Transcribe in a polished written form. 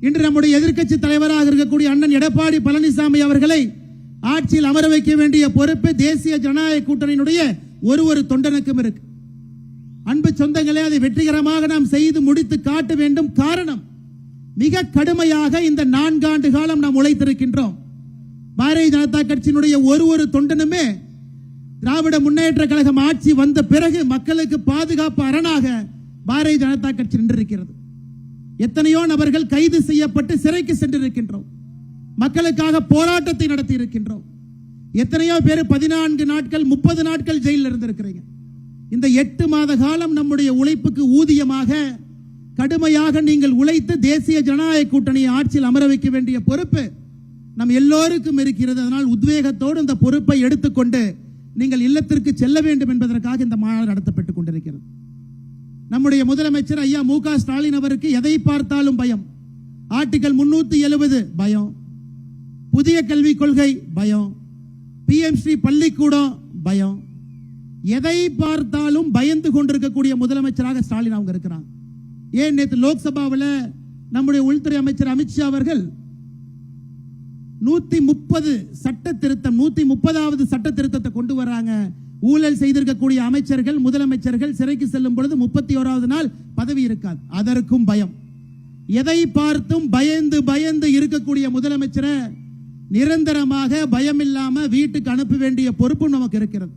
இன்று நம்முடைய எதிர்க்கட்சி தலைவராக இருக்கக்கூடிய அண்ணன் எடப்பாடி பழனிசாமி அவர்களை ஆட்சியில் அமர வைக்க வேண்டிய பொறுப்பு தேசிய ஜனநாயக கூட்டணியினுடைய ஒரு தொண்டனுக்கும் இருக்கு. அன்பு சொந்தங்களே, அதை வெற்றிகரமாக நாம் செய்து முடித்து காட்ட வேண்டும். காரணம், மிக கடுமையாக இந்த 4 ஆண்டு காலம் நாம் உழைத்திருக்கின்றோம். பாரதிய ஜனதா கட்சியினுடைய ஒரு தொண்டனுமே திராவிட முன்னேற்ற கழகம் ஆட்சி வந்த பிறகு மக்களுக்கு பாதுகாப்பு அரணாக பாரதிய ஜனதா கட்சி நின்றிருக்கிறது. எத்தனையோ நபர்கள் கைது செய்யப்பட்டு சிறைக்கு சென்றிருக்கின்றோம். மக்களுக்காக போராட்டத்தை நடத்தி இருக்கின்றோம். எத்தனையோ பேர் 14 நாட்கள் 30 நாட்கள் ஜெயிலில் இருந்திருக்கிறீங்க. இந்த 8 மாத காலம் நம்முடைய உழைப்புக்கு ஊதியமாக கடுமையாக நீங்கள் உழைத்து தேசிய ஜனநாயக கூட்டணியை ஆட்சியில் அமர வைக்க வேண்டிய பொறுப்பு நம் எல்லோருக்கும் இருக்கிறது. அதனால் உத்வேகத்தோடு இந்த பொறுப்பை எடுத்துக்கொண்டு நீங்கள் இல்லத்திற்கு செல்ல வேண்டும் என்பதற்காக இந்த மாநாடு நடத்தப்பட்டுக் கொண்டிருக்கிறது. நம்முடைய முதலமைச்சர் ஐயா மு.க. ஸ்டாலின் அவருக்கு எதை பார்த்தாலும் பயம். ஆர்டிகல் 370 பயம், புதிய கல்விக் கொள்கை பயம், PM ஸ்ரீ பள்ளிக்கூடம் பயம். எதை பார்த்தாலும் பயந்து கொண்டிருக்கக்கூடிய முதலமைச்சராக ஸ்டாலின் அவங்க இருக்கிறாங்க. ஏன் நேற்று லோக்சபாவில் நம்முடைய உள்துறை அமைச்சர் அமித்ஷா அவர்கள் 130 சட்ட திருத்தம் 130வது சட்ட திருத்தத்தை கொண்டு வராங்க. ஊழல் செய்திருக்கக்கூடிய அமைச்சர்கள் முதலமைச்சர்கள் சிறைக்கு செல்லும் பொழுது 31வது நாள் பதவி இருக்காது. அதற்கும் பயம். எதை பார்த்தும் பயந்து இருக்கக்கூடிய முதலமைச்சரை நிரந்தரமாக பயம் இல்லாம வீட்டுக்கு அனுப்ப வேண்டிய பொறுப்பும் நமக்கு இருக்கிறது.